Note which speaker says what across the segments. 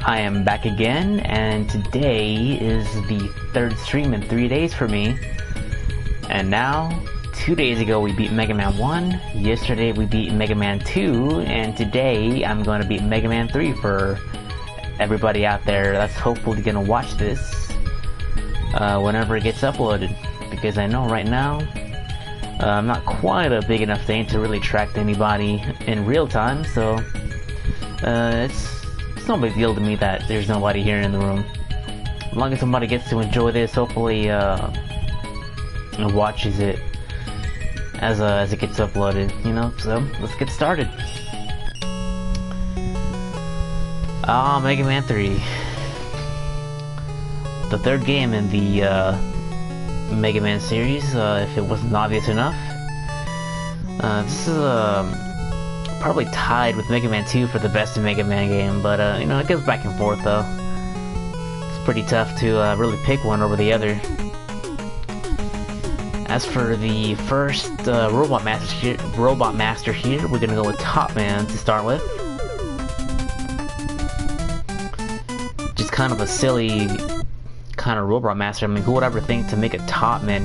Speaker 1: I am back again, and today is the third stream in 3 days for me. And now, 2 days ago we beat Mega Man 1, yesterday we beat Mega Man 2, and today I'm going to beat Mega Man 3 for everybody out there that's hopefully going to watch this whenever it gets uploaded. Because I know right now, I'm not quite a big enough thing to really track anybody in real time, so it's no big deal to me that there's nobody here in the room. As long as somebody gets to enjoy this, hopefully watches it as it gets uploaded, you know. So let's get started. Mega Man 3, the third game in the Mega Man series, if it wasn't obvious enough. This is probably tied with Mega Man 2 for the best Mega Man game, but you know, it goes back and forth though. It's pretty tough to really pick one over the other. As for the first Robot Master here, we're gonna go with Top Man to start with. Just kind of a silly kind of Robot Master. I mean, who would ever think to make a Top Man?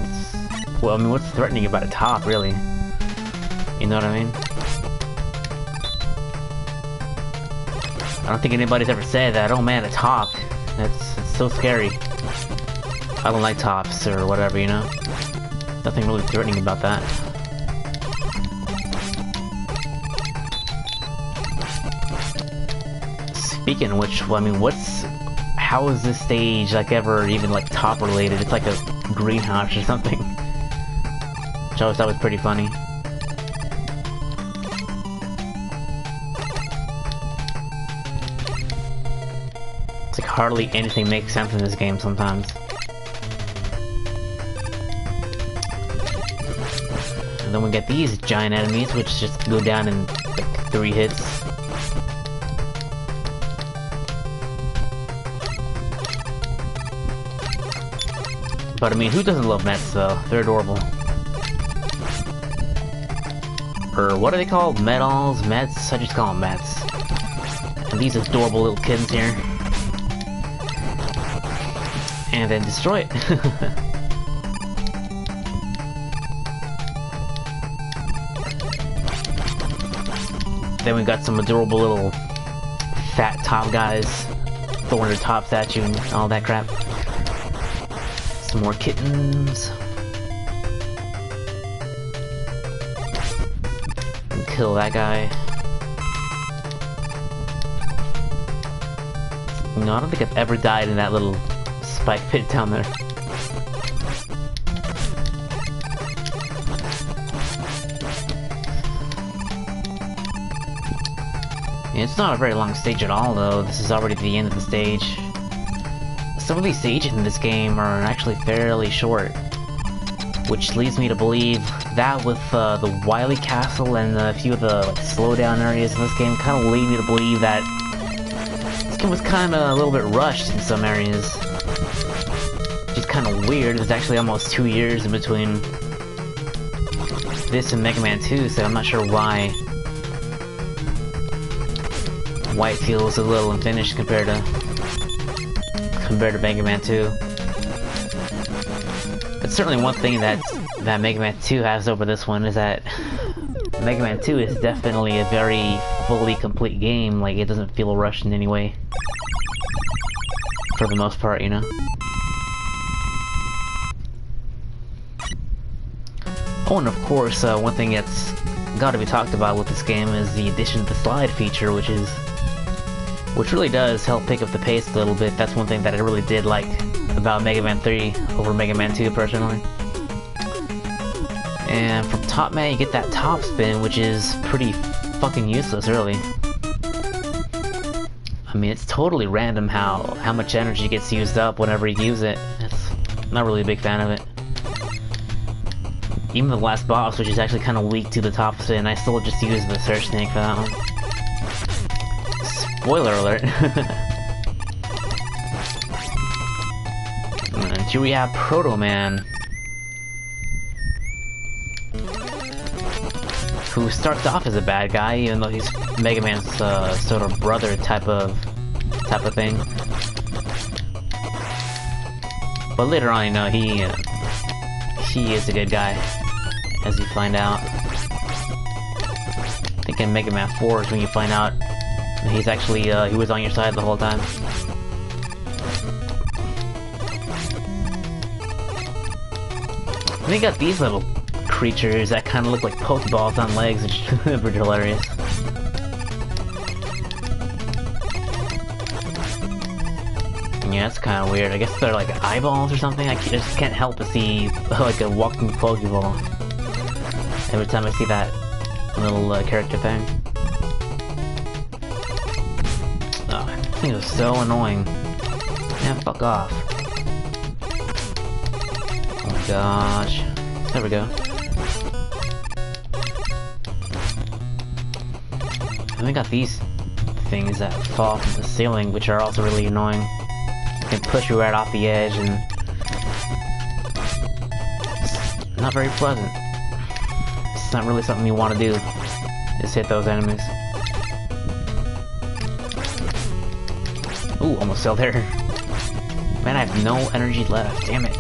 Speaker 1: Well, I mean, what's threatening about a top, really? You know what I mean? I don't think anybody's ever said that, oh man, a top. It's so scary. I don't like tops or whatever, you know? Nothing really threatening about that. Speaking of which, well, I mean, how is this stage like ever even like top related? It's like a greenhouse or something. Which I always thought was pretty funny. It's like hardly anything makes sense in this game sometimes. And then we get these giant enemies, which just go down in like 3 hits. But I mean, who doesn't love Mets though? They're adorable. Or what are they called? Medals? Mets? I just call them Mets. And these adorable little kittens here. And then destroy it. Then we got some adorable little fat top guys throwing their tops at you and all that crap. Some more kittens. And kill that guy. No, I don't think I've ever died in that little spike pit down there. It's not a very long stage at all though. This is already the end of the stage. Some of these stages in this game are actually fairly short, which leads me to believe that with the Wily Castle and a few of the like, slowdown areas in this game kind of lead me to believe that this game was kind of a little bit rushed in some areas. Which is kind of weird. There's actually almost 2 years in between this and Mega Man 2, so I'm not sure why it feels a little unfinished compared to Mega Man 2. But certainly one thing that Mega Man 2 has over this one is that Mega Man 2 is definitely a very fully complete game. Like, it doesn't feel rushed in any way. For the most part, you know? Oh, and of course, one thing that's gotta be talked about with this game is the addition of the slide feature, which really does help pick up the pace a little bit. That's one thing that I really did like about Mega Man 3 over Mega Man 2 personally. And from Top Man you get that top spin, which is pretty fucking useless really. I mean, it's totally random how much energy gets used up whenever you use it. I'm not really a big fan of it. Even the last boss, which is actually kind of weak to the top spin, I still just use the search snake for that one. Spoiler alert. And here we have Proto Man, who starts off as a bad guy, even though he's Mega Man's sort of brother type of type of thing. But later on, you know, he is a good guy, as you find out. I think in Mega Man 4 is when you find out he's actually, he was on your side the whole time. And they got these little creatures that kind of look like Pokeballs on legs, which is pretty hilarious. Yeah, it's kind of weird. I guess they're like eyeballs or something. I just can't help but see like a walking Pokeball every time I see that little character thing. Oh, that thing is so annoying. Yeah, fuck off. Oh my gosh. There we go. And we got these things that fall from the ceiling, which are also really annoying. Can push you right off the edge, and it's not very pleasant. It's not really something you want to do, just hit those enemies. Ooh, almost fell there. Man, I have no energy left, damn it.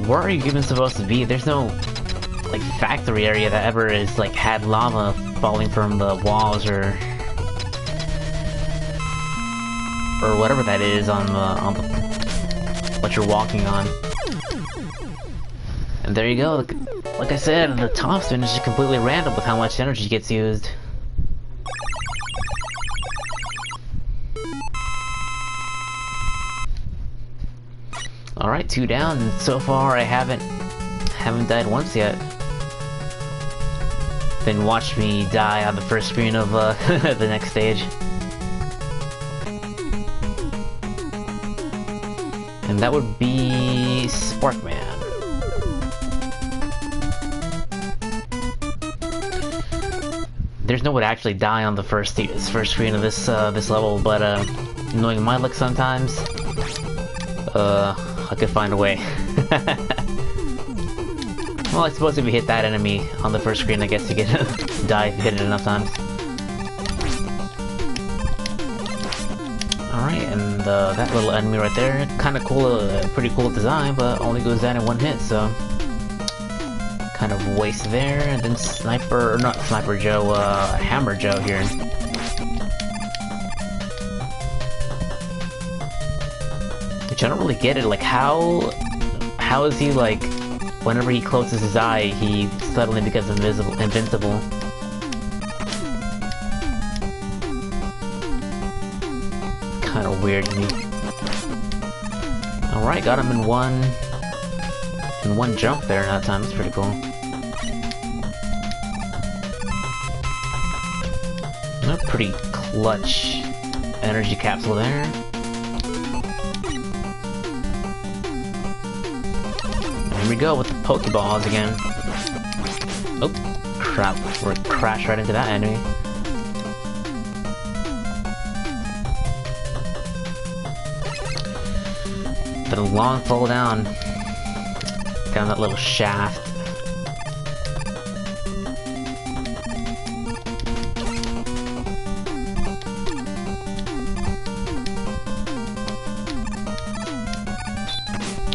Speaker 1: Where are you even supposed to be? There's no, like, factory area that ever is, like, had lava falling from the walls or whatever that is on the what you're walking on. And there you go. Like I said, the top spin is just completely random with how much energy gets used. Alright, 2 down, and so far I haven't died once yet. Then watch me die on the first screen of the next stage. And that would be Sparkman. There's no way to actually die on the first screen of this level, but knowing my luck sometimes, I could find a way. Well, I suppose if you hit that enemy on the first screen, I guess you get die if you hit it enough times. Alright, and that little enemy right there, kind of cool, pretty cool design, but only goes down in one hit, so kind of waste there. And then Sniper, or not Sniper Joe, Hammer Joe here. Which I don't really get it, like how is he like, whenever he closes his eye, he suddenly becomes invincible. Kind of weird to me. Alright, got him in one jump there that time. It's pretty cool. A pretty clutch energy capsule there. Here we go with the Pokeballs again. Oh, crap. We're crashed right into that enemy. Then a long fall down that little shaft.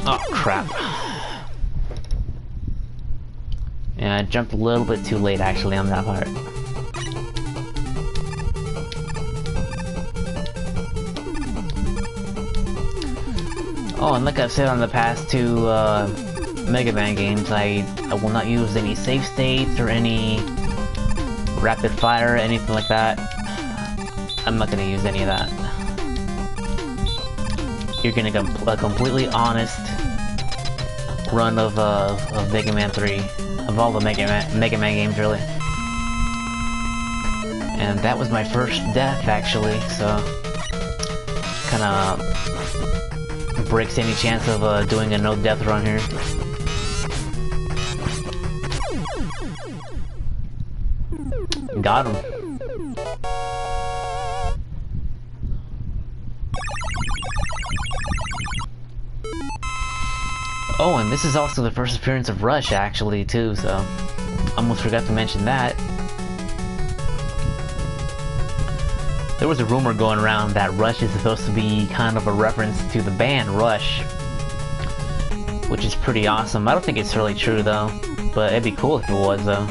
Speaker 1: Oh crap. Yeah, I jumped a little bit too late actually on that part. Oh, and like I've said on the past 2 Mega Man games, I will not use any save states or any rapid fire or anything like that. I'm not gonna use any of that. You're gonna get a completely honest run of Mega Man 3. Of all the Mega Man games, really. And that was my first death, actually, so kinda breaks any chance of doing a no-death run here. Got him. Oh, and this is also the first appearance of Rush, actually, too, so almost forgot to mention that. There was a rumor going around that Rush is supposed to be kind of a reference to the band Rush, which is pretty awesome. I don't think it's really true though, but it'd be cool if it was though.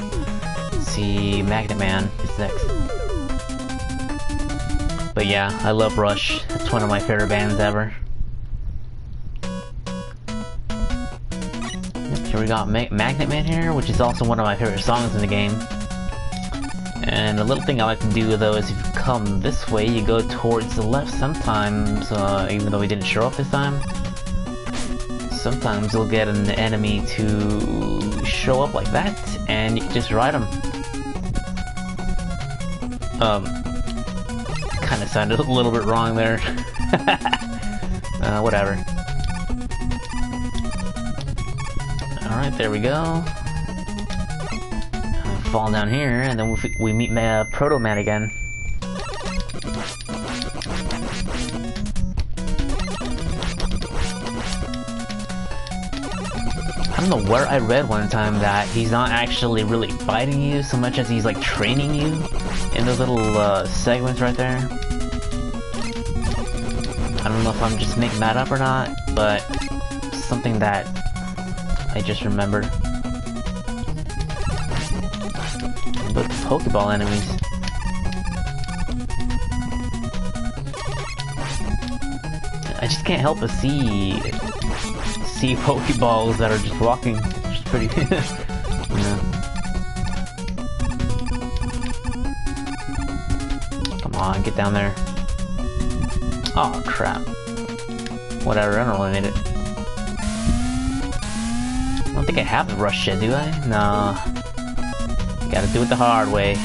Speaker 1: Let's see, Magnet Man is next. But yeah, I love Rush. It's one of my favorite bands ever. Yep, here we got Magnet Man here, which is also one of my favorite songs in the game. And a little thing I like to do though is if you come this way, you go towards the left sometimes, even though he didn't show up this time. Sometimes you'll get an enemy to show up like that, and you can just ride him. Kinda sounded a little bit wrong there. Whatever. Alright, there we go. Fall down here, and then we meet Proto Man again. I don't know where I read one time that he's not actually really fighting you so much as he's like training you in those little segments right there. I don't know if I'm just making that up or not, but something that I just remembered. But Pokeball enemies. I just can't help but see Pokeballs that are just walking. Which is pretty yeah. Come on, get down there. Oh crap. Whatever, I don't really need it. I don't think I have the rush yet, do I? No. Gotta do it the hard way.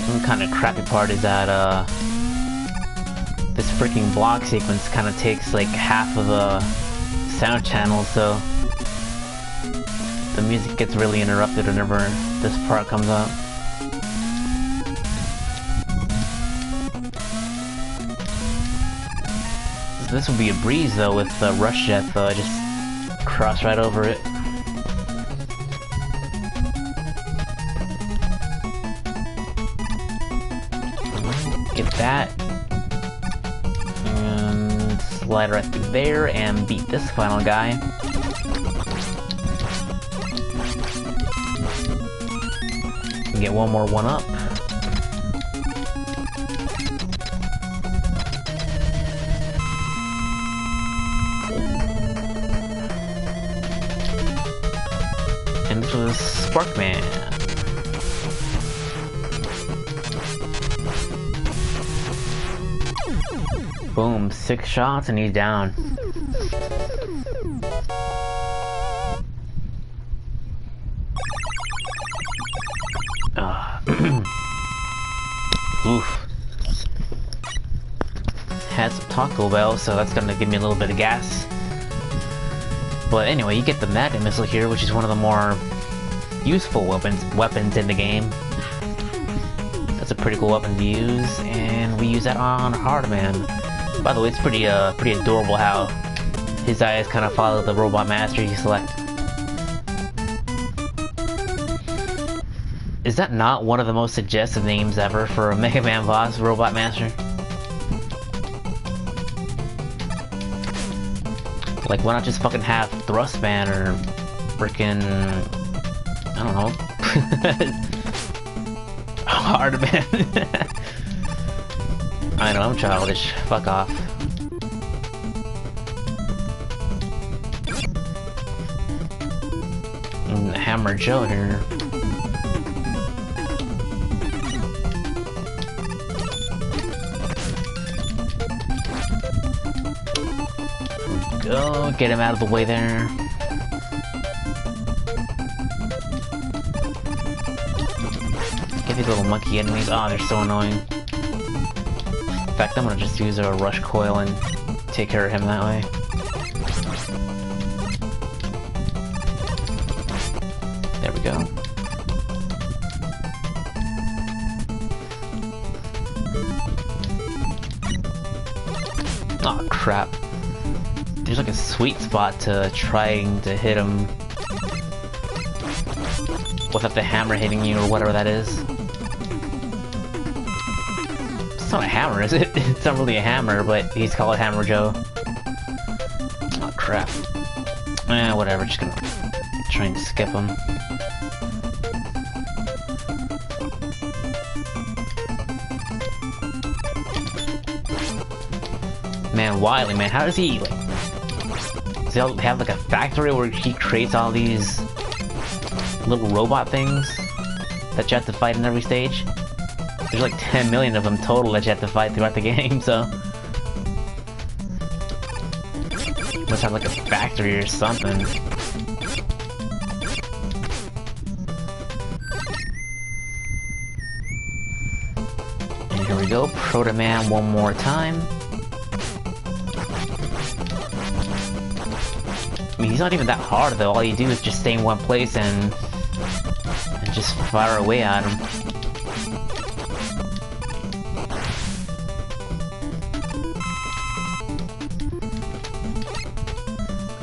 Speaker 1: One kind of crappy part is that this freaking block sequence kind of takes like half of the sound channel, so the music gets really interrupted whenever this part comes up. This would be a breeze though with the Rush Jet, though. I just cross right over it. Get that. And slide right through there and beat this final guy. Get one more one up. And this was Sparkman. Boom, 6 shots and he's down. Oof. Had some Taco Bell, so that's gonna give me a little bit of gas. But anyway, you get the Magnet Missile here, which is one of the more useful weapons in the game. That's a pretty cool weapon to use, and we use that on Hardman. By the way, it's pretty adorable how his eyes kind of follow the Robot Master you select. Is that not one of the most suggestive names ever for a Mega Man boss, Robot Master? Like, why not just fucking have Thrustman or frickin'... I don't know. Hardman. I know, I'm childish. Fuck off. And Hammer Joe here. Go, get him out of the way there. Get these little monkey enemies. Oh, they're so annoying. In fact, I'm gonna just use a Rush Coil and take care of him that way. There we go. Oh crap. there's like a sweet spot to trying to hit him without the hammer hitting you or whatever that is. It's not a hammer, is it? It's not really a hammer, but he's called Hammer Joe. Oh crap. Whatever, just gonna try and skip him. Man, Wily, man, how does he, like... Does he have, like, a factory where he creates all these little robot things that you have to fight in every stage? There's like 10 million of them total that you have to fight throughout the game, so... Must have, like, a factory or something. And here we go, Proto Man one more time. I mean, he's not even that hard though, all you do is just stay in one place and just fire away at him.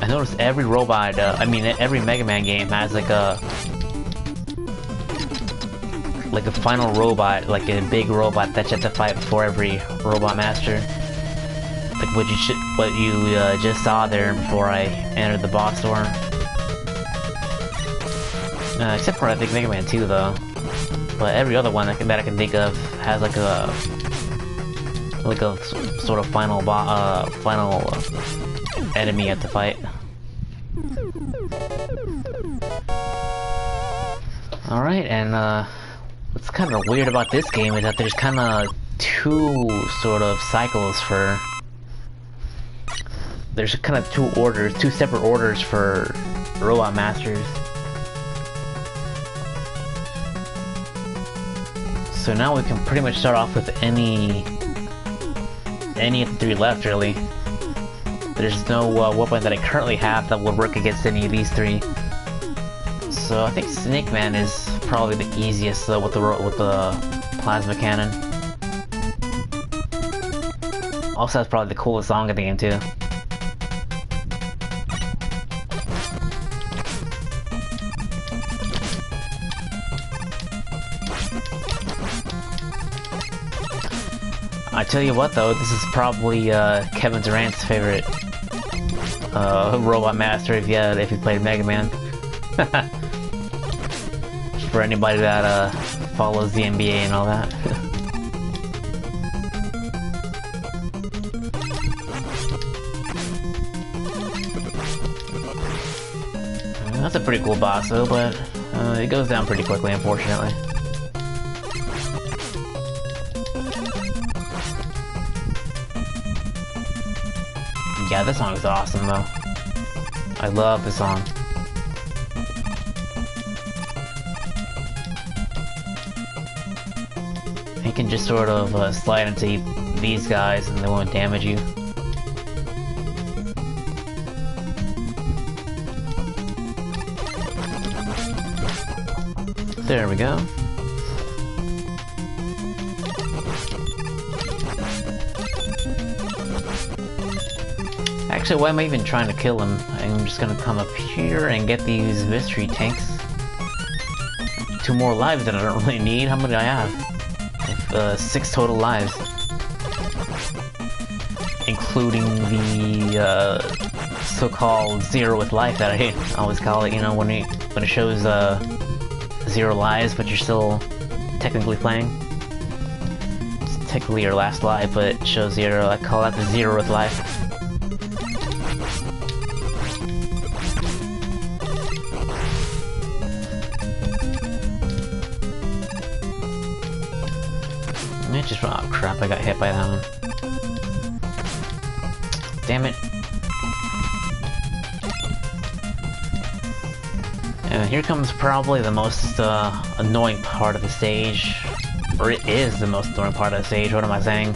Speaker 1: I noticed every robot, every Mega Man game has like a final robot, like a big robot that you have to fight before every Robot Master. Like what you just saw there before I entered the boss door. Except for I think Mega Man 2 though. But every other one that I can think of has like a sort of final enemy you have to fight. Alright, and what's kind of weird about this game is that there's kind of two sort of cycles for... There's kind of two separate orders for Robot Masters. So now we can pretty much start off with any of the three left, really. There's no weapon that I currently have that would work against any of these three. So I think Snake Man is probably the easiest with the plasma cannon. Also, that's probably the coolest song of the game too. I tell you what though, this is probably Kevin Durant's favorite Robot Master if he played Mega Man. For anybody that follows the NBA and all that. That's a pretty cool boss though, but it goes down pretty quickly, unfortunately. Yeah, this song is awesome though. I love this song. You can just sort of slide into these guys and they won't damage you. There we go. Actually, why am I even trying to kill him? I'm just gonna come up here and get these mystery tanks. 2 more lives that I don't really need. How many do I have? 6 total lives. Including the so-called 0 with life that I always call it, you know, when it shows 0 lives but you're still technically playing. It's technically your last life but it shows 0. I call that the 0 with life. Oh crap, I got hit by that one. Damn it. And here comes probably the most annoying part of the stage. Or it is the most annoying part of the stage, what am I saying?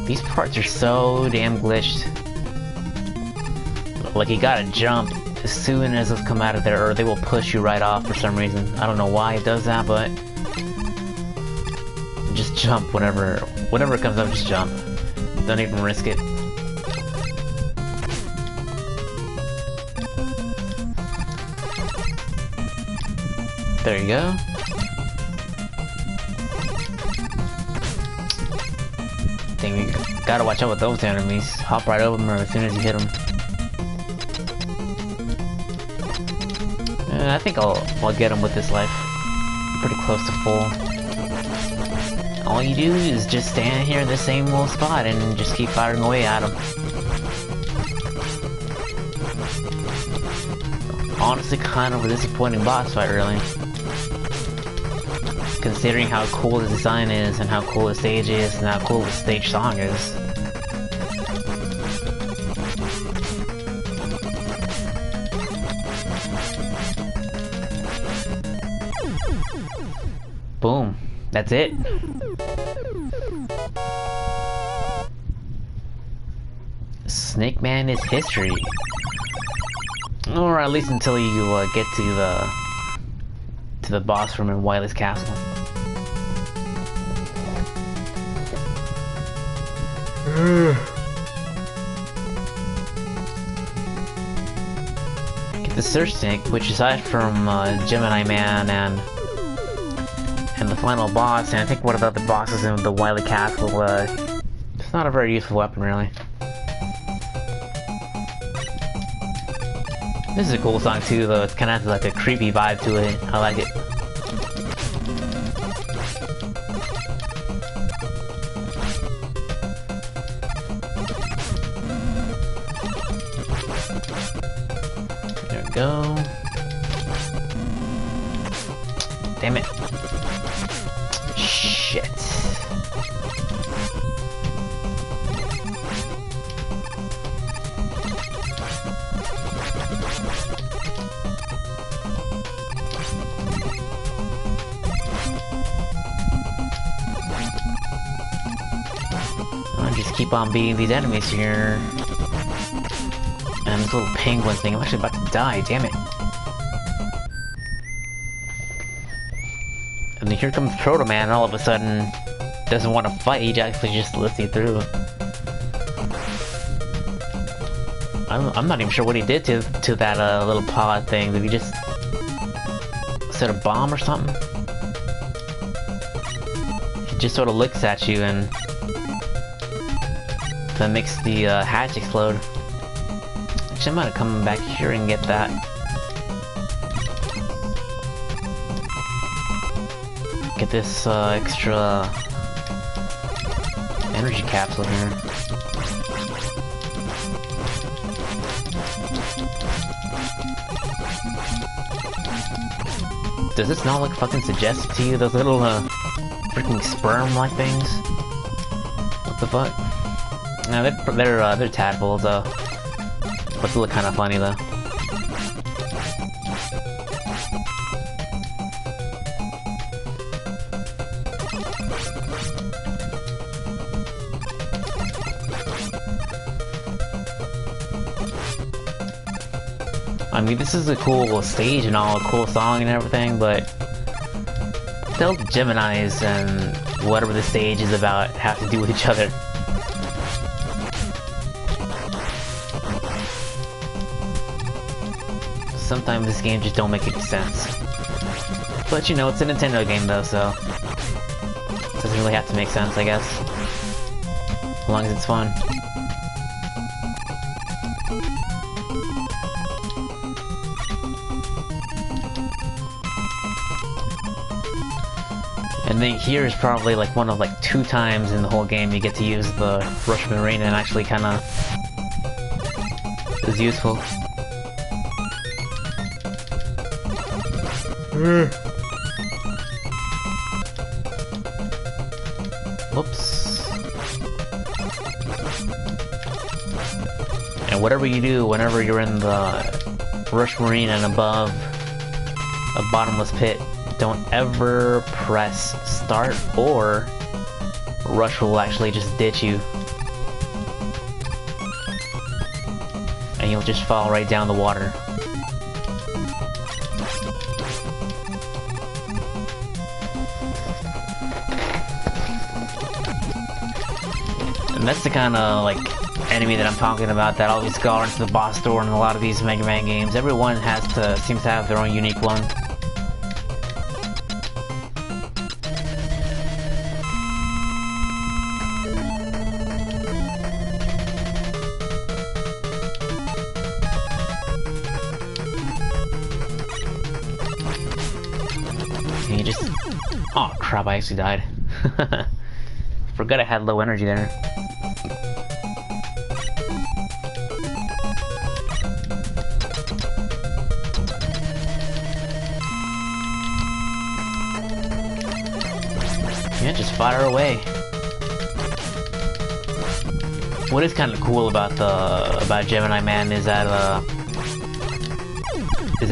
Speaker 1: These parts are so damn glitched. Like you gotta jump as soon as it's come out of there, or they will push you right off for some reason. I don't know why it does that, but just jump whenever it comes up, just jump. Don't even risk it. There you go. Dang, you gotta watch out with those enemies. Hop right over them as soon as you hit them. I think I'll get them with this life. Pretty close to full. All you do is just stand here in the same little spot and just keep firing away at them. Honestly, kind of a disappointing boss fight, really. Considering how cool the design is, and how cool the stage is, and how cool the stage song is. Boom. That's it. Snake Man is history. Or at least until you get to the boss room in Wily's castle. Get the Search Snake, which aside from Gemini Man and the final boss, and I think one of the other bosses in the Wily castle, it's not a very useful weapon, really. This is a cool song too, though. It kind of has like a creepy vibe to it. I like it. There we go. Damn it. Shit. I'll just keep on beating these enemies here. And this little penguin thing, I'm actually about to die, damn it. And then here comes Proto Man, all of a sudden doesn't want to fight, he actually just lets you through. I'm not even sure what he did to that little pod thing. Did he just set a bomb or something? He just sort of looks at you and that makes the hatch explode. Actually, I might have come back here and get that. Get this extra energy capsule here. Does this not look fucking suggestive to you? Those little freaking sperm-like things? What the fuck? No, they're tadpoles though. But they look kind of funny though. I mean, this is a cool stage and all, a cool song and everything, but still Geminis and whatever the stage is about have to do with each other. Sometimes this game just don't make any sense. But you know, it's a Nintendo game though, so it doesn't really have to make sense, I guess. As long as it's fun. And then here is probably like one of like 2 times in the whole game you get to use the Rush Marine and actually kinda is useful. Whoops. And whatever you do, whenever you're in the Rush Marine and above a bottomless pit, don't ever press start or Rush will actually just ditch you. And you'll just fall right down the water. And that's the kind of, like, enemy that I'm talking about that always guards the boss door in a lot of these Mega Man games. Everyone seems to have their own unique one. And you just... Oh crap, I actually died. Forgot I had low energy there. Yeah, just fire away. What is kind of cool about Gemini Man is that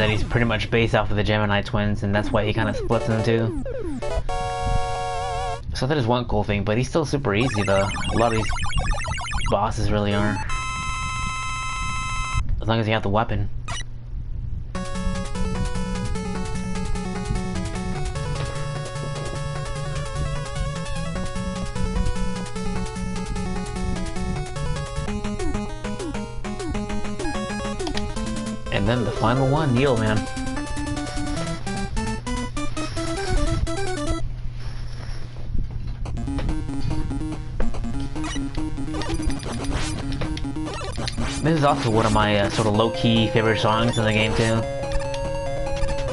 Speaker 1: he's pretty much based off of the Gemini twins, and that's why he kind of splits into two. So that is one cool thing, but he's still super easy though. A lot of these bosses really are. As long as you have the weapon. And then the final one, Needle Man. This is also one of my sort of low-key favorite songs in the game too.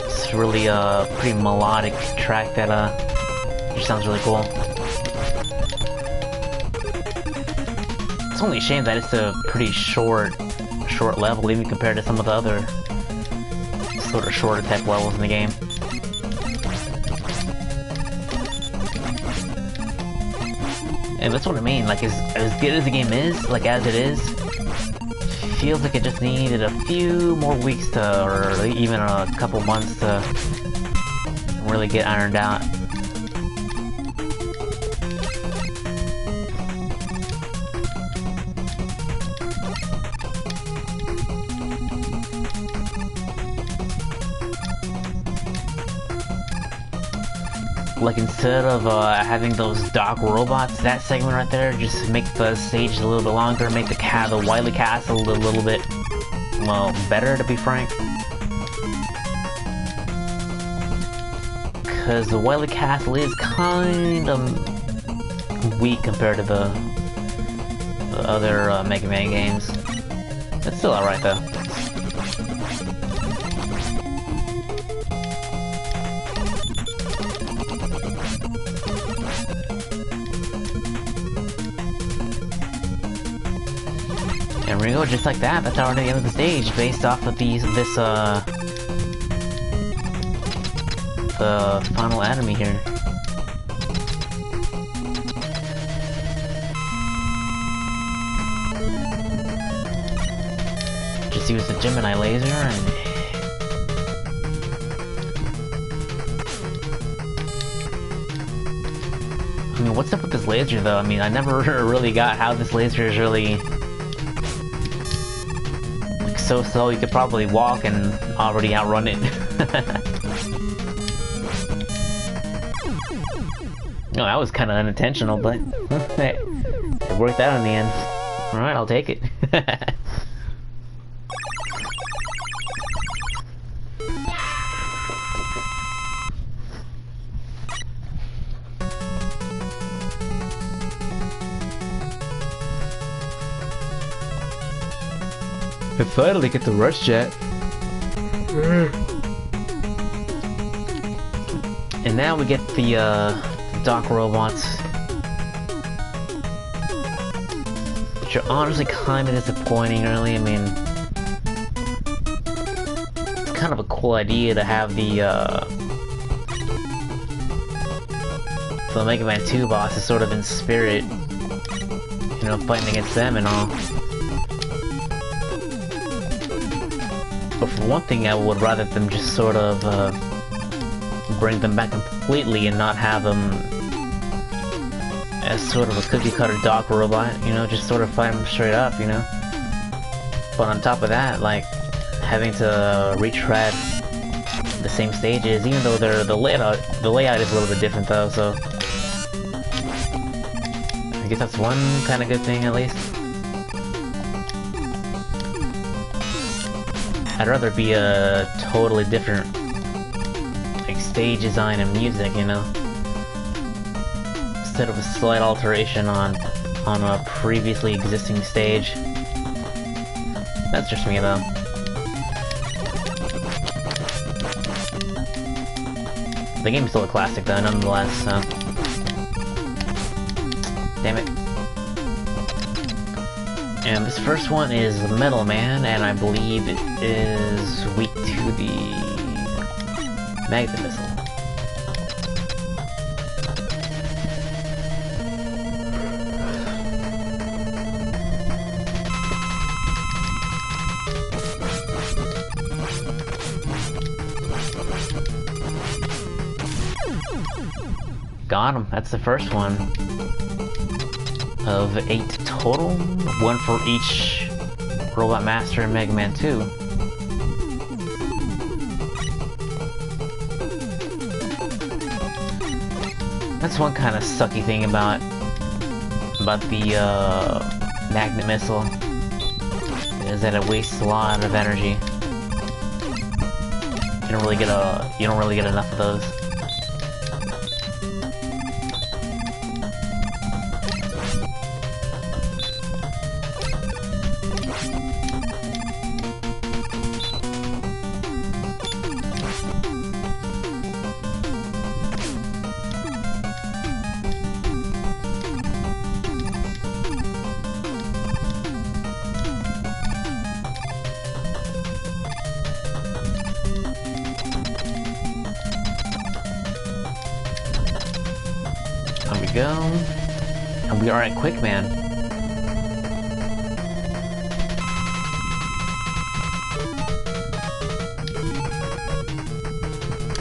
Speaker 1: It's really a pretty melodic track that just sounds really cool. It's only a shame that it's a pretty short level, even compared to some of the other sort of shorter type levels in the game. And that's what I mean, like as good as the game is, like as it is, feels like it just needed a few more weeks to, or even a couple months to really get ironed out. Like instead of having those dock robots, that segment right there, just make the stage a little bit longer, make the Wily Castle a little bit, well, better to be frank. Because the Wily Castle is kind of weak compared to the other Mega Man games. It's still alright though. And we go, just like that, that's already the end of the stage, based off of the final enemy here. Just use the Gemini laser and... I mean, what's up with this laser though? I mean, I never really got how this laser is really... so slow you could probably walk and already outrun it. No, that was kind of unintentional, but it worked out in the end. Alright, I'll take it.
Speaker 2: I finally get the rush jet.
Speaker 1: And now we get the dock robots, which are honestly kind of disappointing really. I mean, it's kind of a cool idea to have the Mega Man 2 boss is sort of in spirit, you know, fighting against them and all. But for one thing, I would rather them just sort of bring them back completely and not have them as sort of a cookie-cutter dock robot, you know, just sort of fight them straight up, you know. But on top of that, like, having to retread the same stages, even though the layout is a little bit different though, so... I guess that's one kind of good thing, at least. I'd rather be a totally different, like, stage design and music, you know? Instead of a slight alteration on a previously existing stage. That's just me, though. The game's still a classic, though, nonetheless, so... Damn it. And this first one is Metal Man, and I believe it is weak to the Magnet Missile. Got him. That's the first one of 8 total. 1 for each Robot Master and Mega Man 2. That's one kind of sucky thing about the Magnet Missile, is that it wastes a lot of energy. You don't really get enough of those. There we go. And we are at Quickman.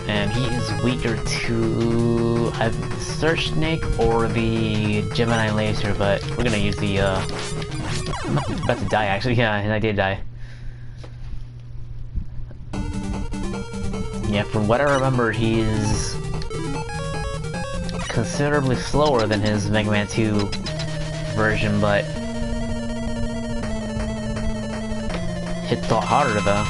Speaker 1: And he is weaker to either the Search Snake or the Gemini Laser, but we're gonna use the I'm about to die actually, yeah, and I did die. Yeah, from what I remember, he's considerably slower than his Mega Man 2 version, but hits a lot harder though.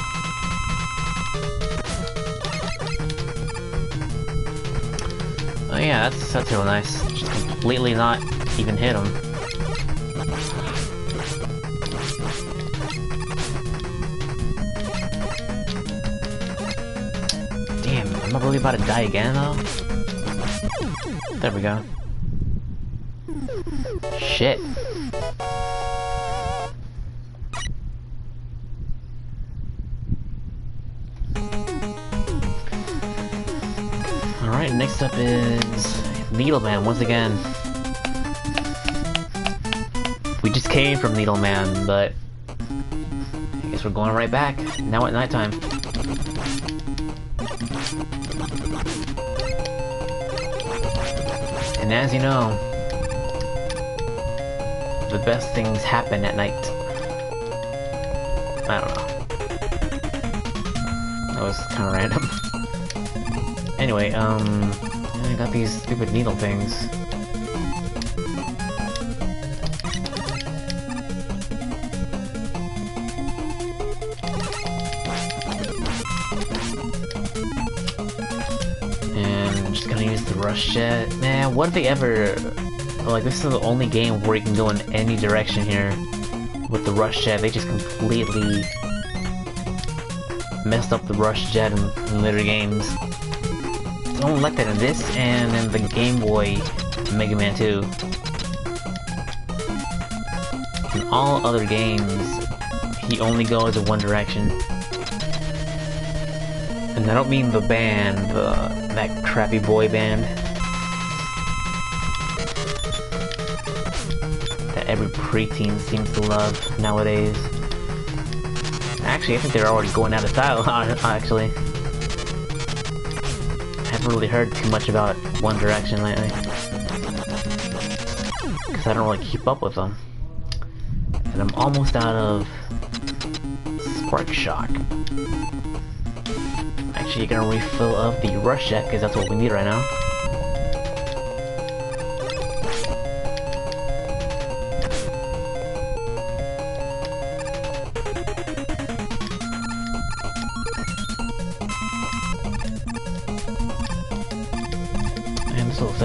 Speaker 1: Oh yeah, that's real nice. Just completely not even hit him. Damn, am I really about to die again though? There we go. Shit. Alright, next up is Needleman once again. We just came from Needleman, but I guess we're going right back, now at nighttime. And as you know, the best things happen at night. I don't know. That was kind of random. Anyway, I got these stupid needle things. And I'm just gonna use the rush jet. Man, what if they ever... Like, this is the only game where you can go in any direction here with the rush jet. They just completely messed up the rush jet in later games. Don't like that in this and in the Game Boy Mega Man 2. In all other games, he only goes in one direction. And I don't mean the band, that crappy boy band that every preteen seems to love nowadays. Actually, I think they're already going out of style, actually. I haven't really heard too much about One Direction lately, because I don't really keep up with them. And I'm almost out of Spark Shock. Actually, you're gonna refill up the Rush Jet, because that's what we need right now.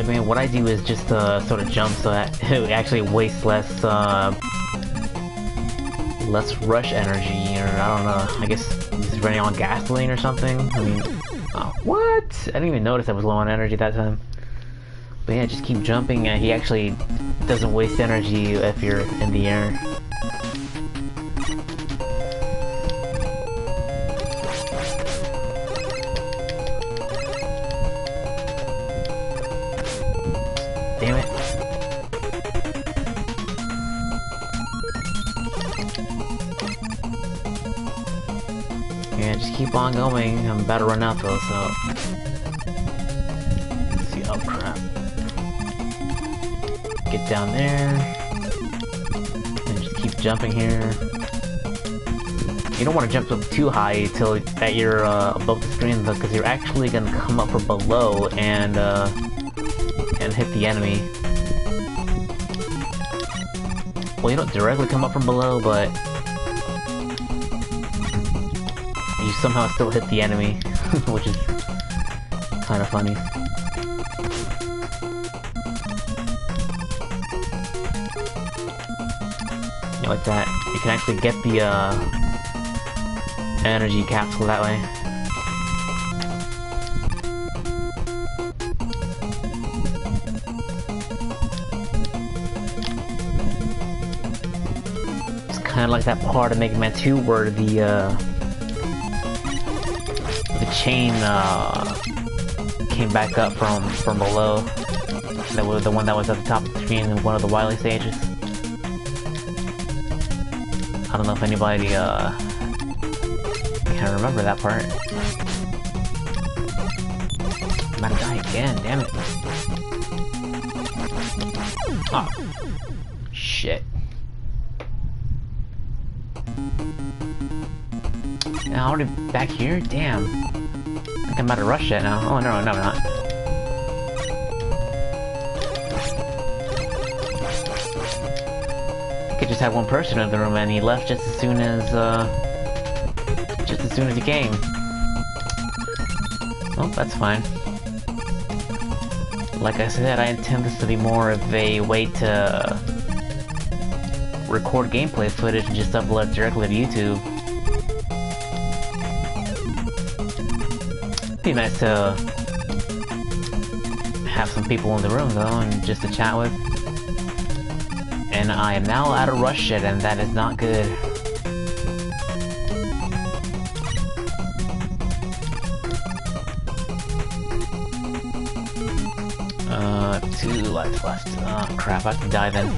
Speaker 1: So I mean, what I do is just sort of jump so that it actually wastes less rush energy, or I don't know. I guess he's running on gasoline or something. I mean, oh, what? I didn't even notice I was low on energy that time. But yeah, just keep jumping. He actually doesn't waste energy if you're in the air. Damn it. Yeah, just keep on going. I'm about to run out though, so... Let's see, oh crap. Get down there. And just keep jumping here. You don't want to jump up too high till that you're above the screen though, because you're actually going to come up from below and hit the enemy. Well, you don't directly come up from below, but you somehow still hit the enemy, which is kind of funny. Yeah, like that. You can actually get the energy capsule that way. Kind of like that part of Mega Man 2 where the chain came back up from below. That was the one that was at the top of the screen in one of the Wily stages. I don't know if anybody can remember that part. I'm about to die again, damn it. Oh. Shit. Now, already back here? Damn. I think I'm about to rush it now. Oh, no, I'm not. I could just have one person in the room and he left just as soon as he came. Oh, that's fine. Like I said, I intend this to be more of a way to record gameplay footage and just upload it directly to YouTube. Be nice to have some people in the room though, and just to chat with. And I am now out of rush shit, and that is not good. Two lives left. Oh crap, I can die then.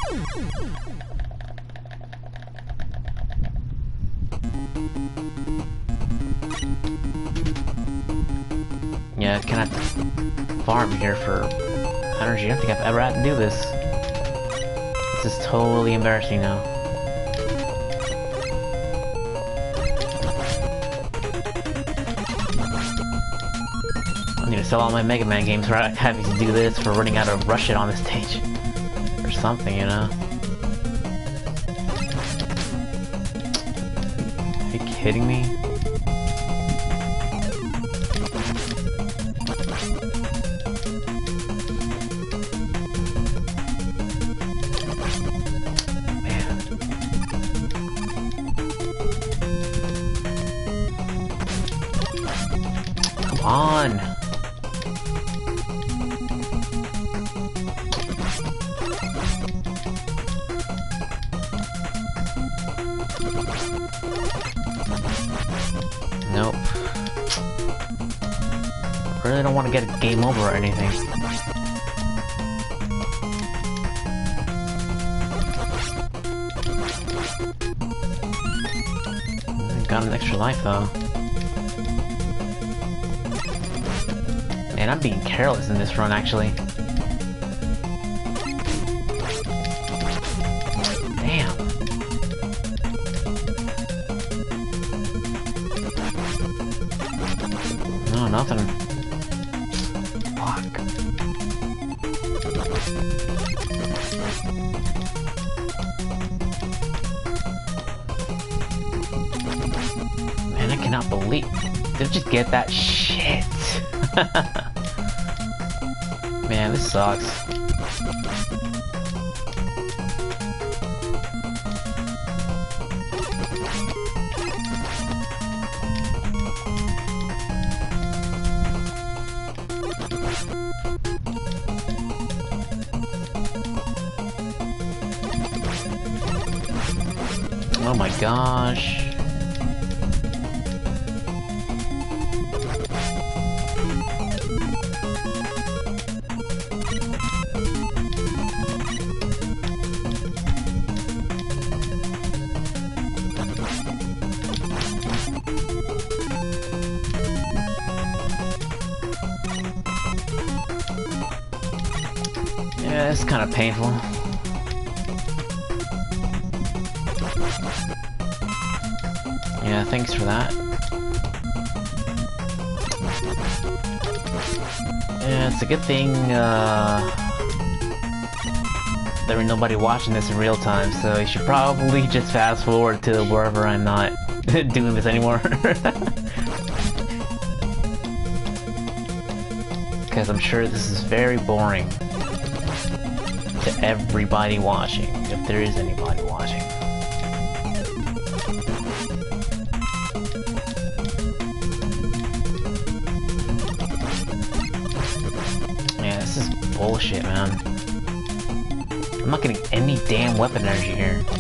Speaker 1: Yeah, I cannot farm here for energy. I don't think I've ever had to do this. This is totally embarrassing now. I need to sell all my Mega Man games for having to do this, for running out of rush it on this stage. Or something, you know? Are you kidding me? On. Nope. I really don't want to get a game over or anything. Got an extra life though. Man, I'm being careless in this run, actually. Damn. No, nothing. Fuck. Man, I cannot believe... Did I just get that shit? Man, this sucks. Oh my gosh. Yeah, it's kind of painful. Yeah, thanks for that. Yeah, it's a good thing, there ain't nobody watching this in real time, so you should probably just fast forward to wherever I'm not doing this anymore. Because I'm sure this is very boring to everybody watching, if there is anybody watching. Yeah, this is bullshit, man. I'm not getting any damn weapon energy here. I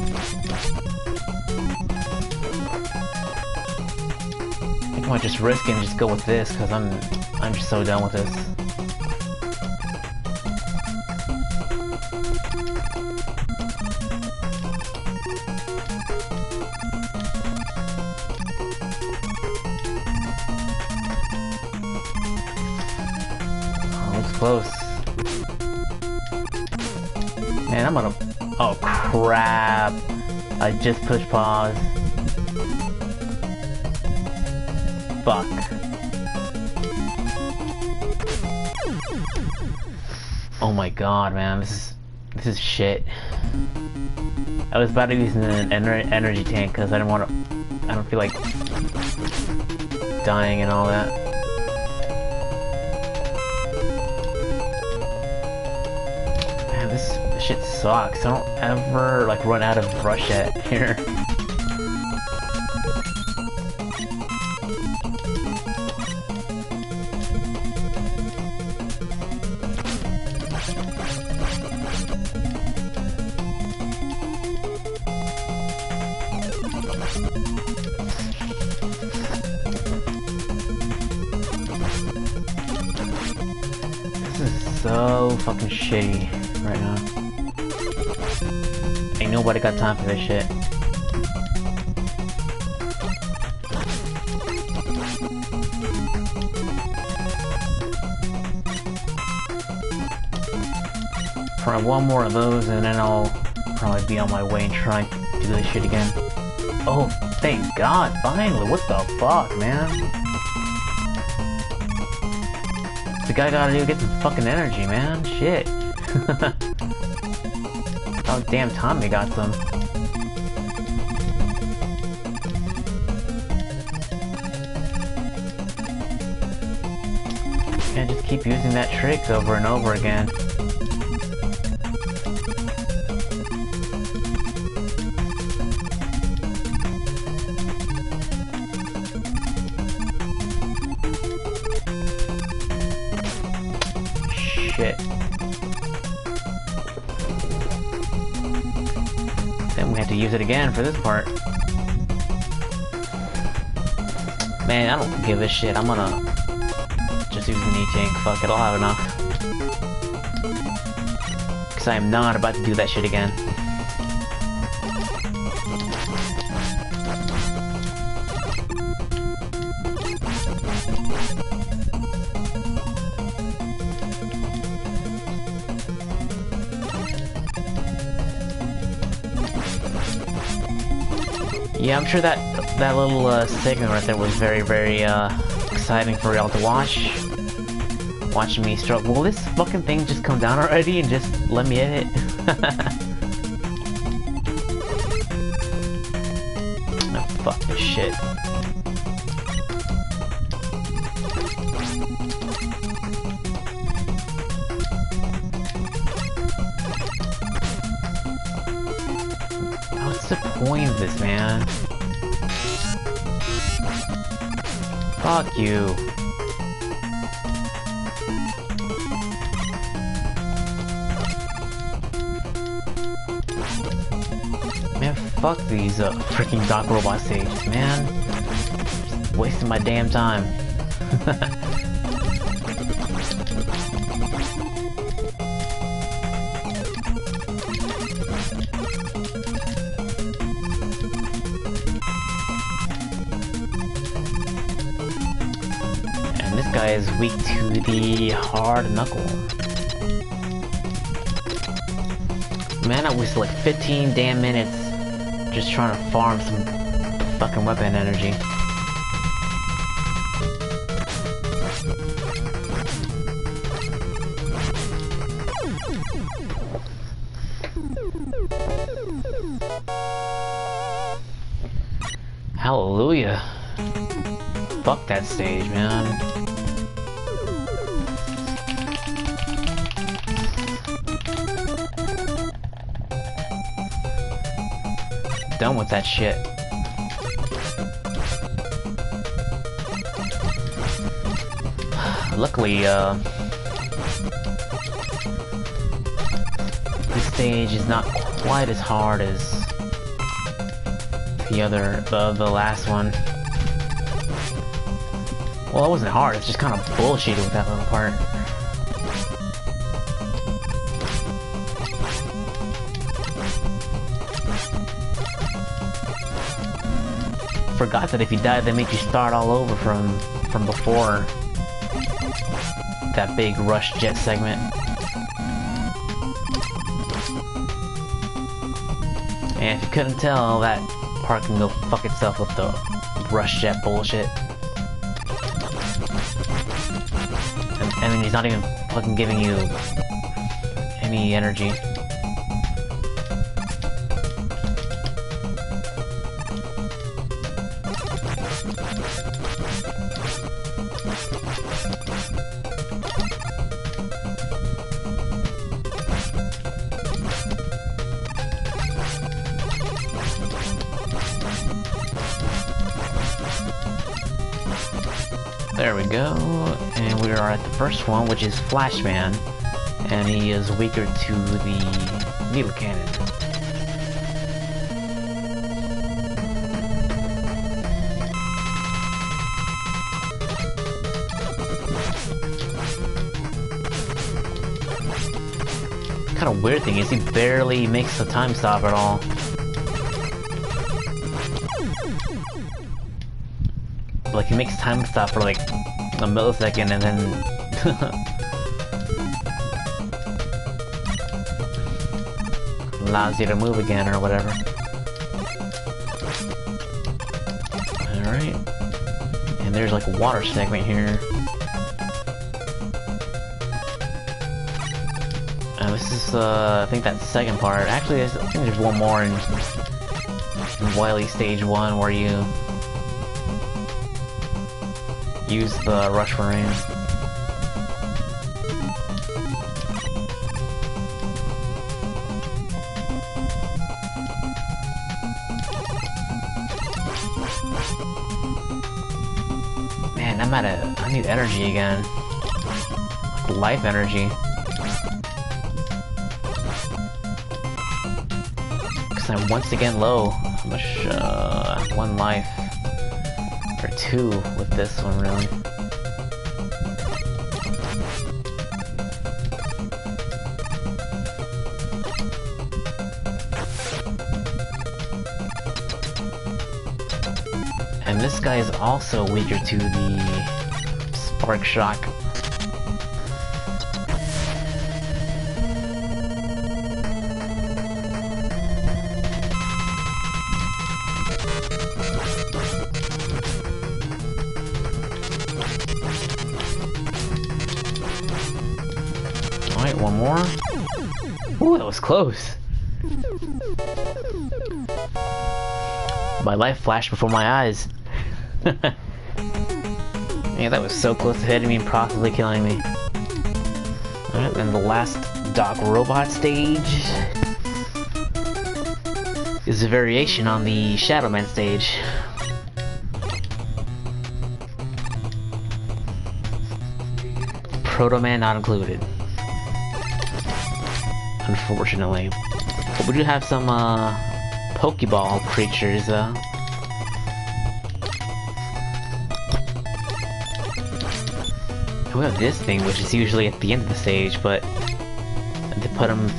Speaker 1: think I might just risk it and just go with this, because I'm just so done with this. Close. Man, I'm gonna... Oh crap! I just pushed pause. Fuck. Oh my god, man, this is shit. I was about to use an energy tank because I don't feel like dying and all that. This shit sucks. I don't ever like run out of rush at here. This is so fucking shitty right now. Ain't nobody got time for this shit. Try one more of those and then I'll probably be on my way and try and do this shit again. Oh, thank God, finally! What the fuck, man? The guy gotta do get some fucking energy, man. Shit. Oh, damn time they got some. Can't just keep using that trick over and over again. Shit. Then we have to use it again for this part. Man, I don't give a shit. I'm gonna just use an E-tank. Fuck it, I'll have enough. Because I am not about to do that shit again. Yeah, I'm sure that little segment right there was very, very exciting for y'all to watch. Watching me struggle. Will this fucking thing just come down already and just let me hit it? Oh, fuck this shit. What's the point of this, man? Fuck you. Man, fuck these freaking Doc Robot stages, man. Just wasting my damn time. And this guy is weak to the hard knuckle. Man, I wasted like 15 damn minutes just trying to farm some fucking weapon energy. Hallelujah. Fuck that stage, man. Done with that shit. Luckily, this stage is not quite as hard as the last one. Well, it wasn't hard, it's just kind of bullshitty with that little part. Forgot that if you died, they make you start all over from before that big rush jet segment. And if you couldn't tell, that part can go fuck itself with the rush jet bullshit. And then he's not even fucking giving you any energy. There we go, and we are at the first one, which is Flashman, and he is weaker to the needle cannon. Kind of weird thing is he barely makes the time stop at all. Like, he makes time stop for like a millisecond and then allows you to move again or whatever. Alright. And there's like a water segment here. This is I think that second part. Actually, I think there's one more in Wily Stage 1 where you use the rush for rain. Man, I need energy again. Life energy. Because I'm once again low. How much, one life. Or two with this one, really. And this guy is also weaker to the spark shock. Alright, one more. Ooh, that was close. My life flashed before my eyes. Yeah, that was so close to hitting me and possibly killing me. Alright, and the last Doc Robot stage is a variation on the Shadow Man stage. Proto Man not included, unfortunately. But we do have some Pokeball creatures though. And we have this thing, which is usually at the end of the stage, but they put them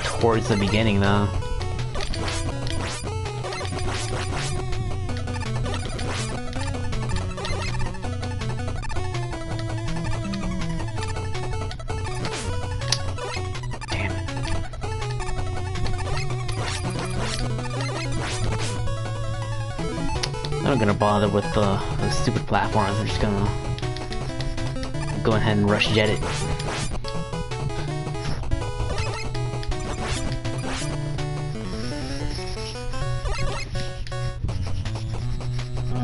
Speaker 1: towards the beginning though. I'm not gonna bother with the stupid platforms. I'm just gonna go ahead and rush jet it.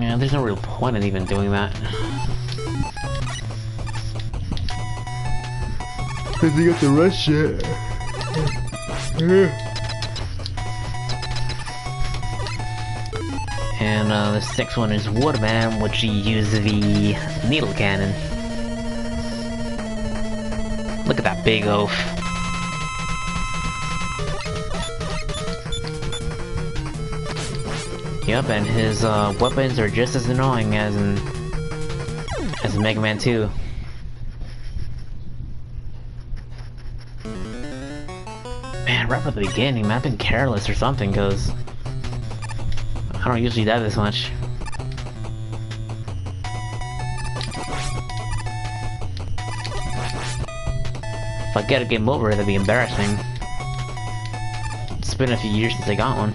Speaker 1: Yeah, there's no real point in even doing that.
Speaker 2: Cause you got the rush jet.
Speaker 1: And this next one is Woodman, which you use the needle cannon. Look at that big oaf. Yep, and his weapons are just as annoying as in Mega Man 2. Man, right from the beginning, man, I've been careless or something, cause I don't usually die this much. If I get a game over, that'd be embarrassing. It's been a few years since I got one.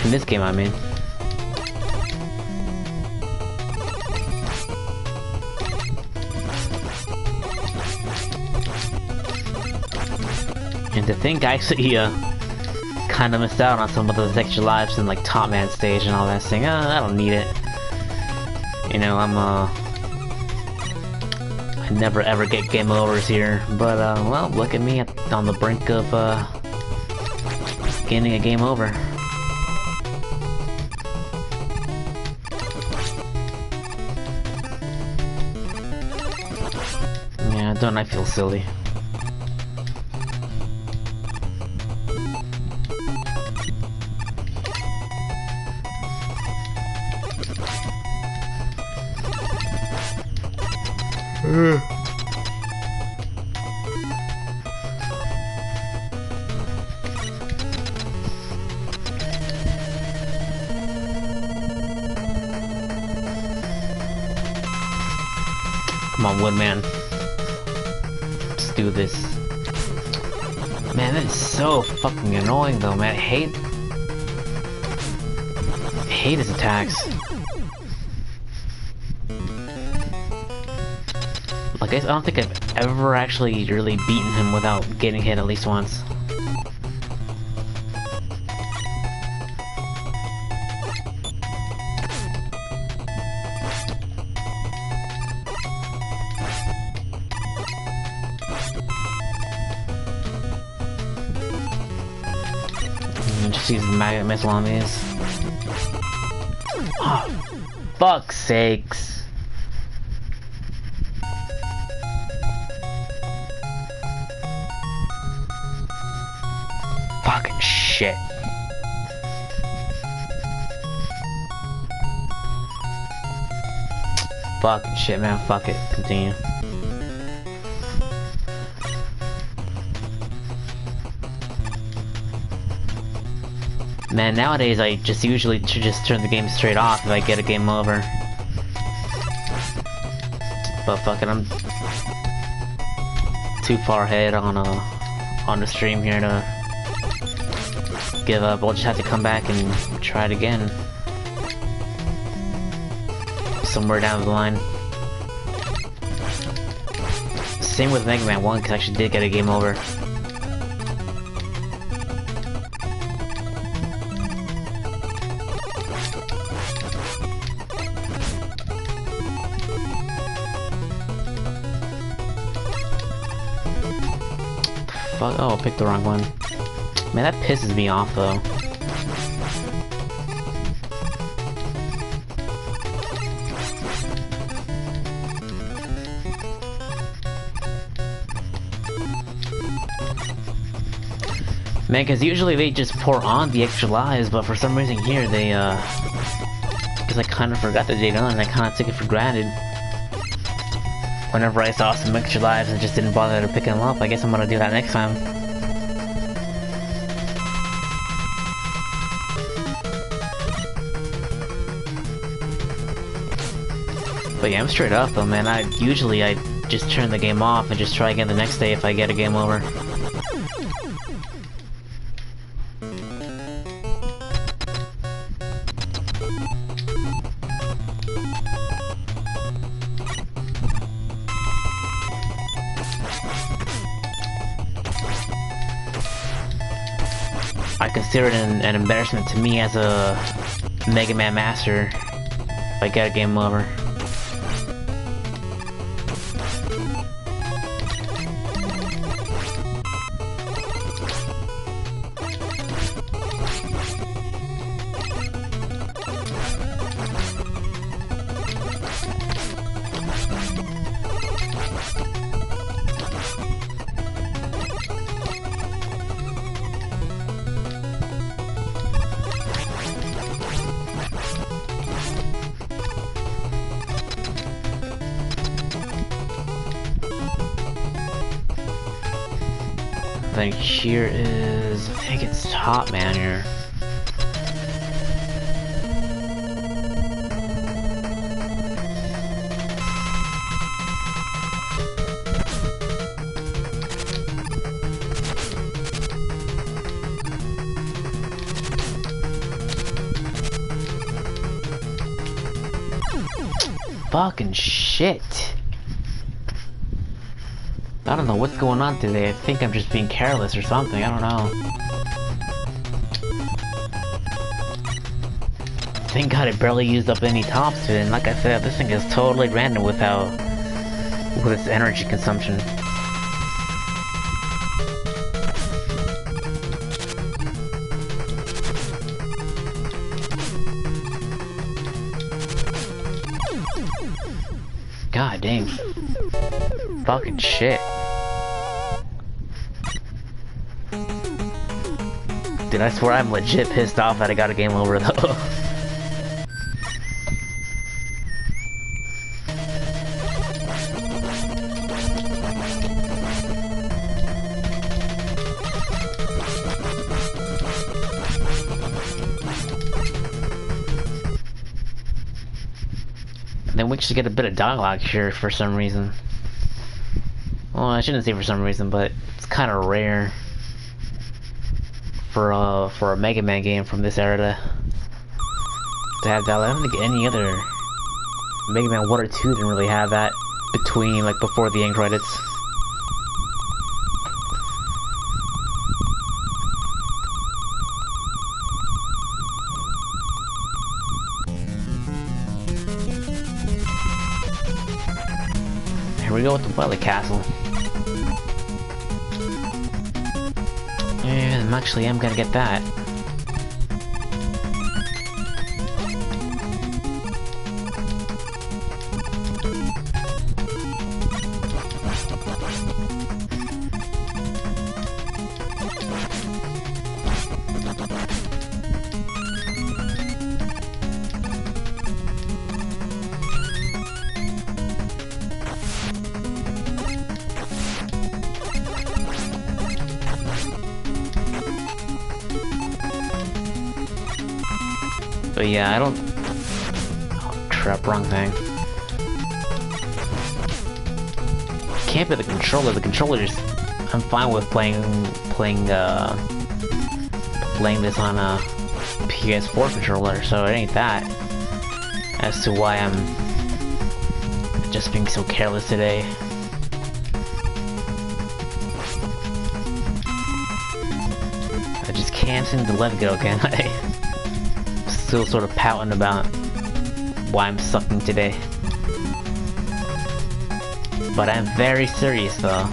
Speaker 1: In this game, I mean. And to think I actually kind of missed out on some of those extra lives in like Top Man stage and all that, saying, I don't need it. You know, I never ever get game overs here, but well, look at me on the brink of getting a game over. Yeah, don't I feel silly? Come on, Woodman. Let's do this. Man, that is so fucking annoying though, man. I hate his attacks. Like, I don't think I've ever actually really beaten him without getting hit at least once. Just use the magnet missile on these. Oh, fuck's sakes. Fucking shit. Fucking shit, man. Fuck it. Continue. Man, nowadays I just usually should just turn the game straight off if I get a game over. But fuck it, I'm too far ahead on the stream here to give up. I'll just have to come back and try it again somewhere down the line. Same with Mega Man 1, because I actually did get a game over. fuck? Oh, I picked the wrong one. Man, that pisses me off though. Man, cause usually they just pour on the extra lives, but for some reason here they, cause I kinda forgot that they done, and I kinda took it for granted. Whenever I saw some extra lives, I just didn't bother to pick them up. I guess I'm gonna do that next time. But yeah, I'm straight up though, man. I just turn the game off and just try again the next day if I get a game over. I consider it an embarrassment to me as a Mega Man master if I get a game over. I think here is, I think it's Top Man here. Fucking shit. I don't know what's going on today. I think I'm just being careless or something. I don't know. Thank God I barely used up any tops today. And like I said, this thing is totally random with its energy consumption. God dang. Fucking shit. Dude, I swear I'm legit pissed off that I got a game over though. Then we should get a bit of dialogue here for some reason. Well, I shouldn't say for some reason, but it's kind of rare for a Mega Man game from this era to have that. I don't think any other Mega Man 1 or 2 didn't really have that between, like, before the end credits. Here we go with the Welly Castle. And actually, I'm gonna get that. But yeah, I don't... Oh, crap, wrong thing. Can't be the controller. The controller just... I'm fine with playing this on a PS4 controller, so it ain't that. As to why I'm just being so careless today. I just can't seem to let go, can I? Still sort of pouting about why I'm sucking today. But I'm very serious though.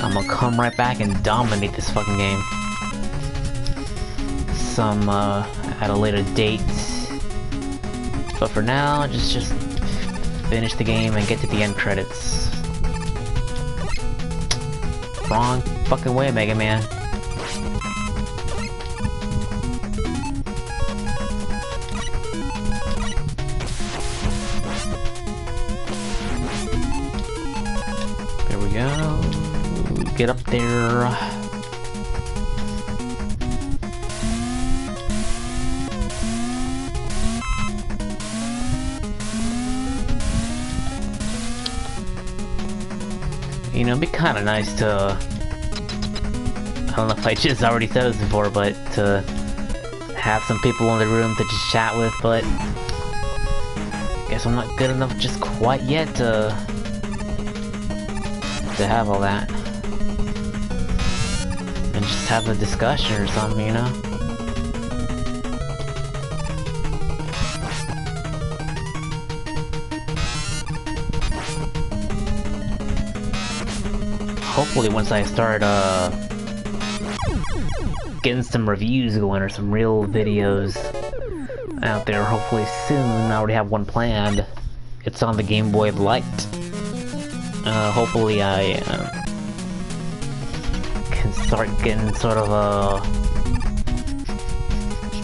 Speaker 1: I'm gonna come right back and dominate this fucking game. Some, at a later date. But for now, just finish the game and get to the end credits. Wrong fucking way, Mega Man. There we go. Get up there. You know, it'd be kind of nice to, I don't know if I just already said this before, but to have some people in the room to just chat with, but I guess I'm not good enough just quite yet to have all that. And just have a discussion or something, you know? Hopefully once I start getting some reviews going or some real videos out there, hopefully soon. I already have one planned. It's on the Game Boy Light. Hopefully I can start getting sort of a,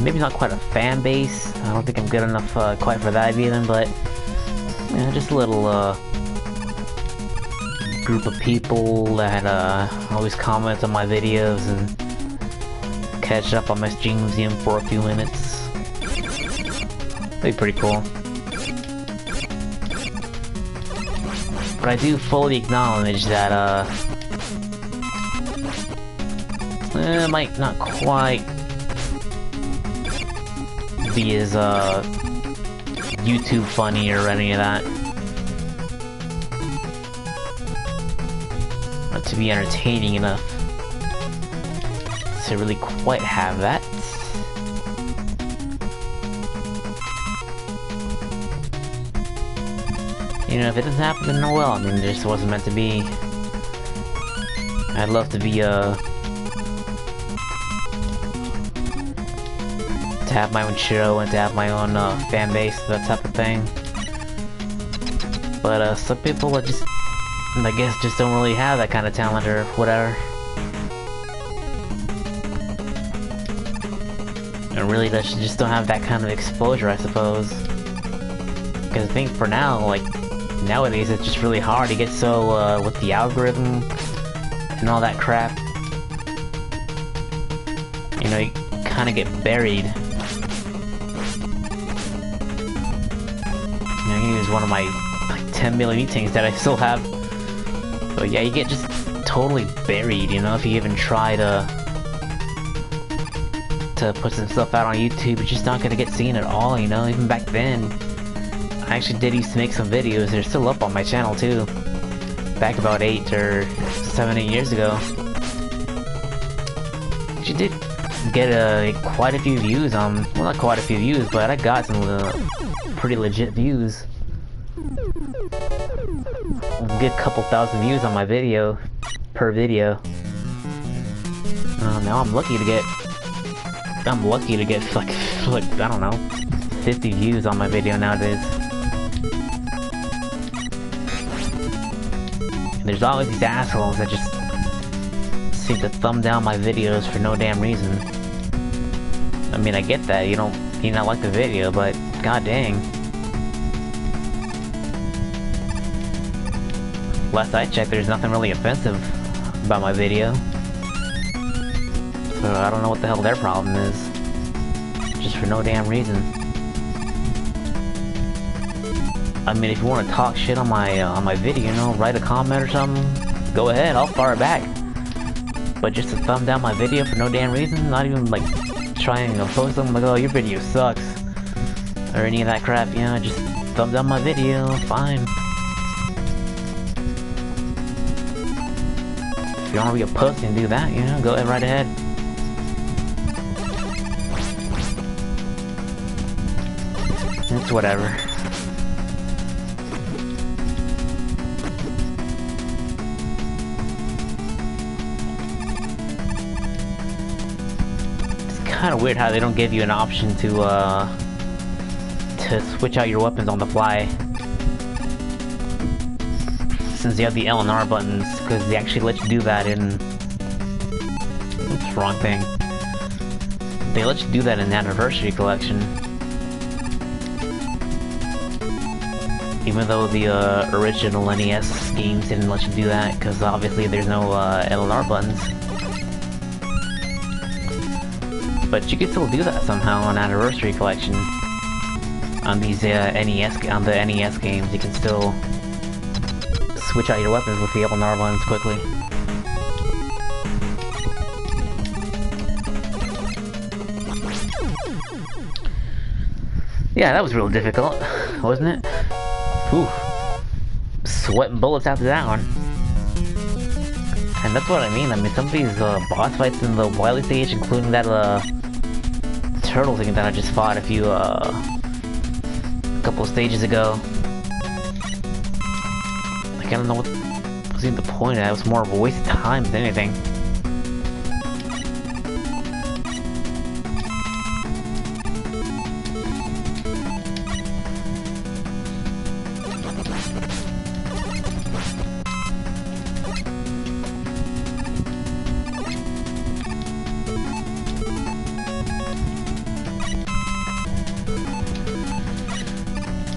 Speaker 1: maybe not quite a fan base. I don't think I'm good enough quite for that even, but yeah, just a little group of people that always comment on my videos and catch up on my stream museum for a few minutes. That'd be pretty cool. But I do fully acknowledge that it might not quite be as YouTube funny or any of that. To be entertaining enough to really quite have that. You know, if it doesn't happen, then oh well. I mean, it just wasn't meant to be. I'd love to be, to have my own show and to have my own, fan base, that type of thing. But, some people are just, I guess, just don't really have that kind of talent or whatever. And really, they just don't have that kind of exposure, I suppose. Because I think for now, like, nowadays it's just really hard to get so, with the algorithm and all that crap. You know, you kind of get buried. You know, here's one of my, like, 10 million meetings that I still have. But yeah, you get just totally buried, you know, if you even try to put some stuff out on YouTube, you're just not gonna get seen at all, you know. Even back then, I actually did used to make some videos. They're still up on my channel too. Back about 8 or 7, 8 years ago. She did get quite a few views on, well, not quite a few views, but I got some pretty legit views. A good couple thousand views on my video, per video. Now I'm lucky to get like, I don't know, 50 views on my video nowadays. And there's always these assholes that just seem to thumb down my videos for no damn reason. I mean, I get that, you not like the video, but god dang. Last I checked, there's nothing really offensive about my video. So I don't know what the hell their problem is. Just for no damn reason. I mean, if you want to talk shit on my video, you know, write a comment or something, go ahead, I'll fire back. But just to thumb down my video for no damn reason, not even like trying to post something like, oh, your video sucks, or any of that crap, you know, just thumb down my video, fine. If you want to be a pussy and do that, you know, go ahead, right ahead. It's whatever. kind of weird how they don't give you an option to switch out your weapons on the fly. Since you have the L and R buttons, because they actually let you do that in... Oops, wrong thing. They let you do that in the Anniversary Collection. Even though the original NES games didn't let you do that, because obviously there's no L and R buttons. But you can still do that somehow on Anniversary Collection. On these on the NES games, you can still switch out your weapons with the L and R buttons quickly. Yeah, that was real difficult, wasn't it? Whew. Sweating bullets after that one. And that's what I mean. I mean, some of these boss fights in the Wily stage, including that turtle thing that I just fought a couple of stages ago. Like, I don't know what was even the point of that. It was more of a waste of time than anything.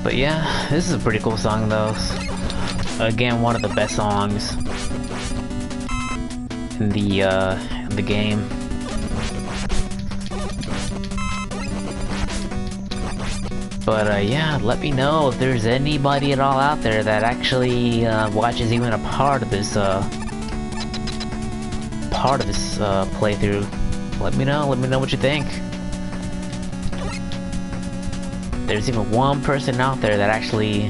Speaker 1: But yeah, this is a pretty cool song though. Again, one of the best songs in the game. But yeah, let me know if there's anybody at all out there that actually watches even a part of this playthrough. Let me know what you think. There's even one person out there that actually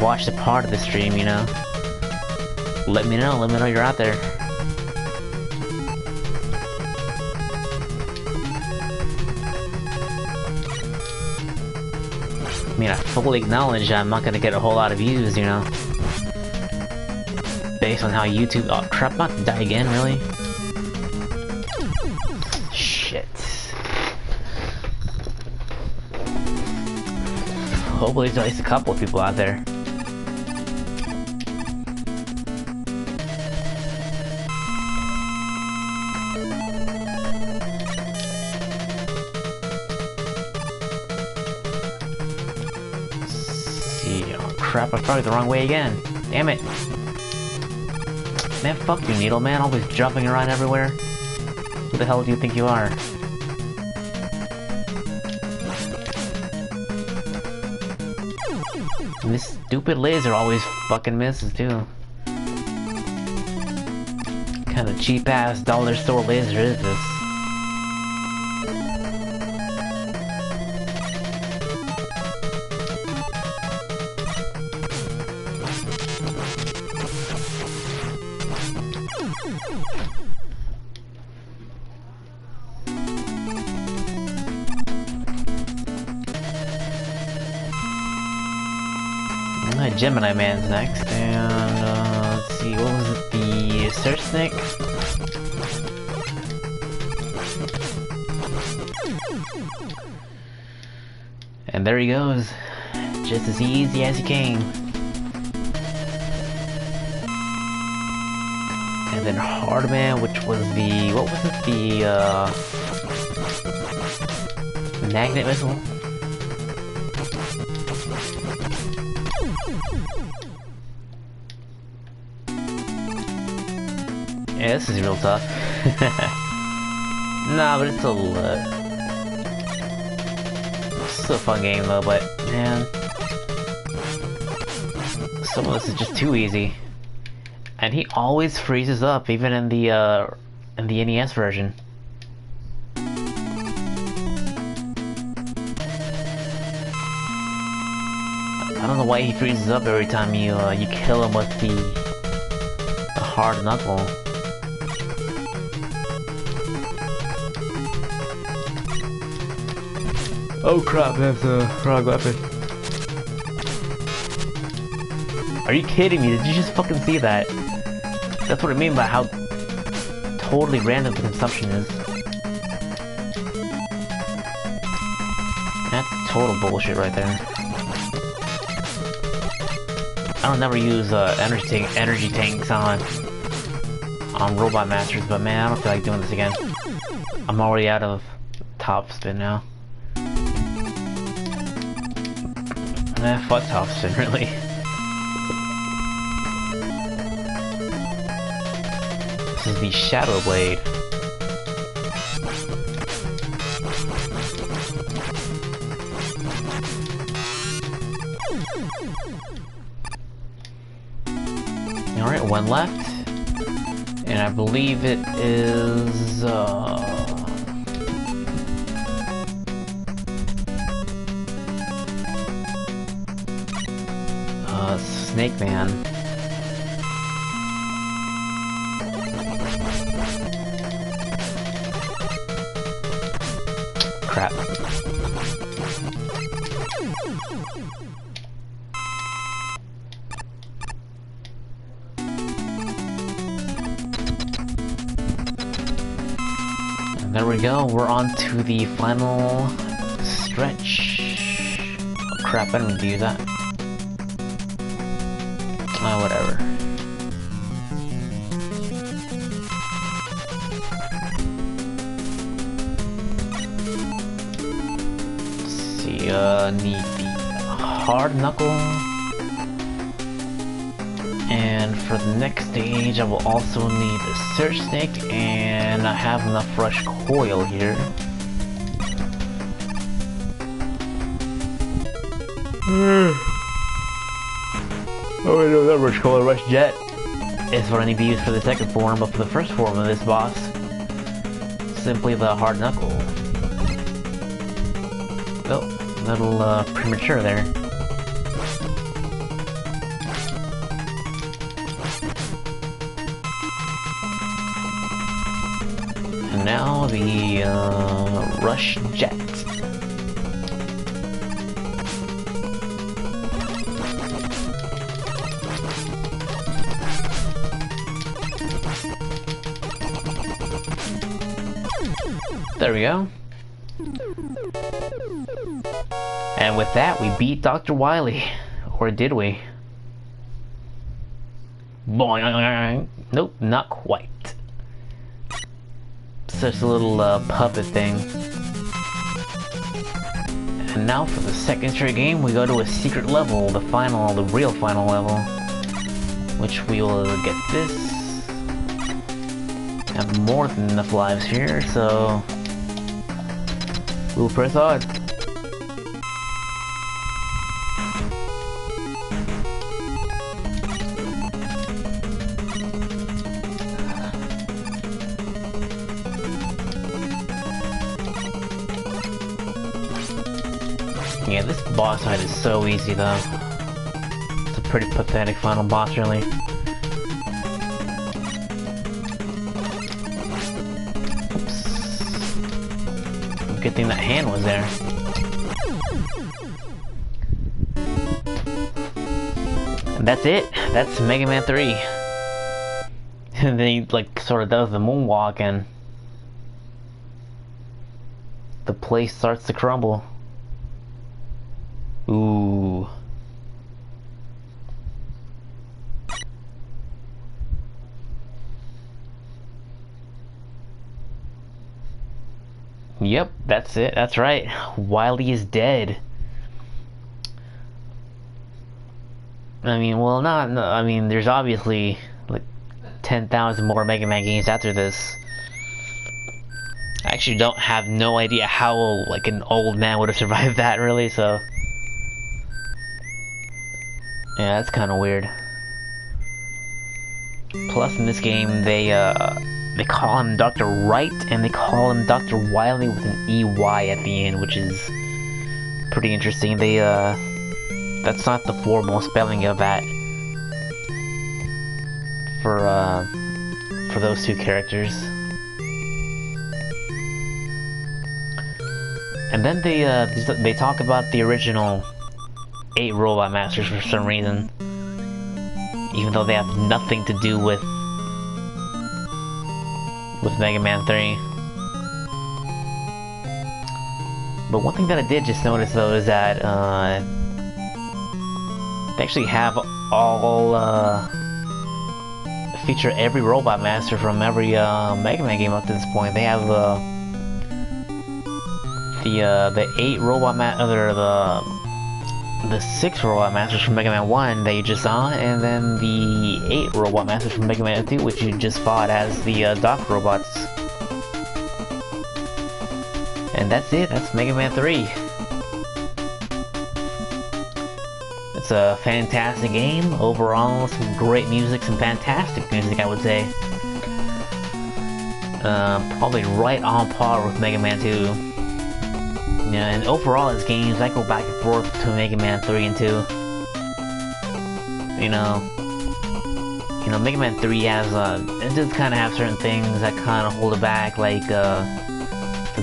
Speaker 1: watched a part of the stream, you know. Let me know you're out there. I mean, I fully acknowledge I'm not gonna get a whole lot of views, you know. Based on how YouTube... Oh crap, I'm about to die again, really? Shit. Hopefully there's at least a couple of people out there. Oh crap, I probably the wrong way again. Damn it. Man, fuck you, Needle Man, always jumping around everywhere. Who the hell do you think you are? And this stupid laser always fucking misses too. What kind of cheap ass dollar store laser is this? Gemini Man's next, and let's see, what was it, the Search Snake? And there he goes, just as easy as he came. And then Hardman, which was the, what was it, the magnet missile? Yeah, this is real tough. Nah, but it's still a fun game though, but man, some of this is just too easy. And he always freezes up, even in the NES version. I don't know why he freezes up every time you kill him with the hard knuckle. Oh crap, that's the wrong weapon. Are you kidding me? Did you just fucking see that? That's what I mean by how totally random the consumption is. That's total bullshit right there. I don't never use energy tanks on Robot Masters, but man, I don't feel like doing this again. I'm already out of top spin now. Fuck top spin, really. This is the Shadow Blade. Alright, one left. And I believe it is, Snake Man. Crap. And there we go, we're on to the final stretch. Oh crap, I didn't mean to do that. Whatever. Let's see, need the hard knuckle. And for the next stage, I will also need the search stick, and I have enough rush coil here. Oh wait, no, that rush coil, rush jet is what I need to use for the second form, but for the first form of this boss, simply the hard knuckle. Oh, a little premature there. And now the rush jet. There we go. And with that, we beat Dr. Wily. Or did we? Boing. Nope, not quite. Such a little puppet thing. And now for the second straight game, we go to a secret level, the real final level. Which we will get this. Have more than enough lives here, so we'll press on. Yeah, this boss fight is so easy though. It's a pretty pathetic final boss, really. Good thing that hand was there. And that's it. That's Mega Man 3. And then he like sort of does the moonwalk and the place starts to crumble. Ooh. Yep, that's it. That's right. Wily is dead. I mean, well, no, I mean, there's obviously like 10,000 more Mega Man games after this. I actually have no idea how like an old man would have survived that, really. So yeah, that's kind of weird. Plus, in this game, they call him Dr. Wright, and they call him Dr. Wily with an EY at the end, which is pretty interesting. That's not the formal spelling of that for those two characters. And then they talk about the original 8 Robot Masters for some reason, even though they have nothing to do with with Mega Man 3. But one thing that I did just notice though is that they actually have all feature every Robot Master from every Mega Man game up to this point. They have the 8 Robot the 6 Robot Masters from Mega Man 1 that you just saw, and then the 8 Robot Masters from Mega Man 2, which you just fought as the Doc Robots. And that's it, that's Mega Man 3. It's a fantastic game, overall, some great music, some fantastic music I would say. Probably right on par with Mega Man 2. Yeah, and overall as games, I go back and forth to Mega Man 3 and 2. You know, Mega Man 3 has, it does kind of have certain things that kind of hold it back, like, the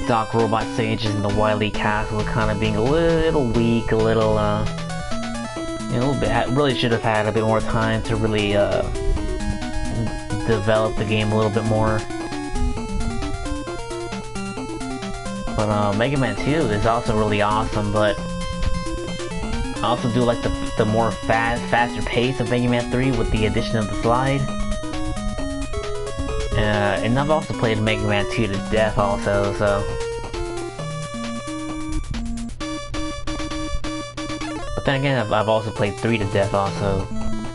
Speaker 1: Doc Robot stages and the Wily Castle kind of being a little weak, a little bit, really should have had a bit more time to really, develop the game a little bit more. But Mega Man 2 is also really awesome, but I also do like the more faster pace of Mega Man 3 with the addition of the slide. And I've also played Mega Man 2 to death also, so... But then again, I've also played 3 to death also.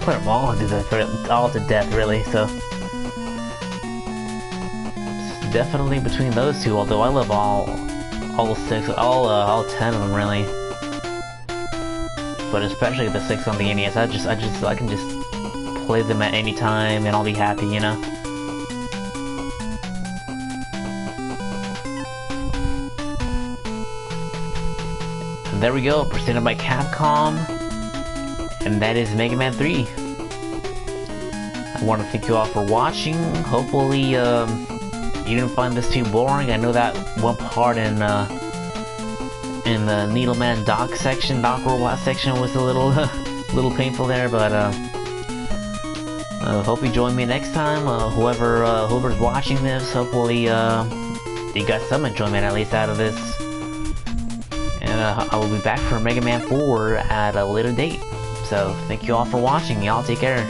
Speaker 1: Played them all to death really, so... It's definitely between those two, although I love all 10 of them really. But especially the 6 on the NES, I can just play them at any time and I'll be happy, you know? And there we go, presented by Capcom, and that is Mega Man 3. I want to thank you all for watching. Hopefully, you didn't find this too boring. I know that one part in the Needleman Doc Robot section was a little painful there, but hope you join me next time. Whoever's watching this, hopefully you got some enjoyment at least out of this. And I will be back for Mega Man 4 at a later date. So thank you all for watching. Y'all take care.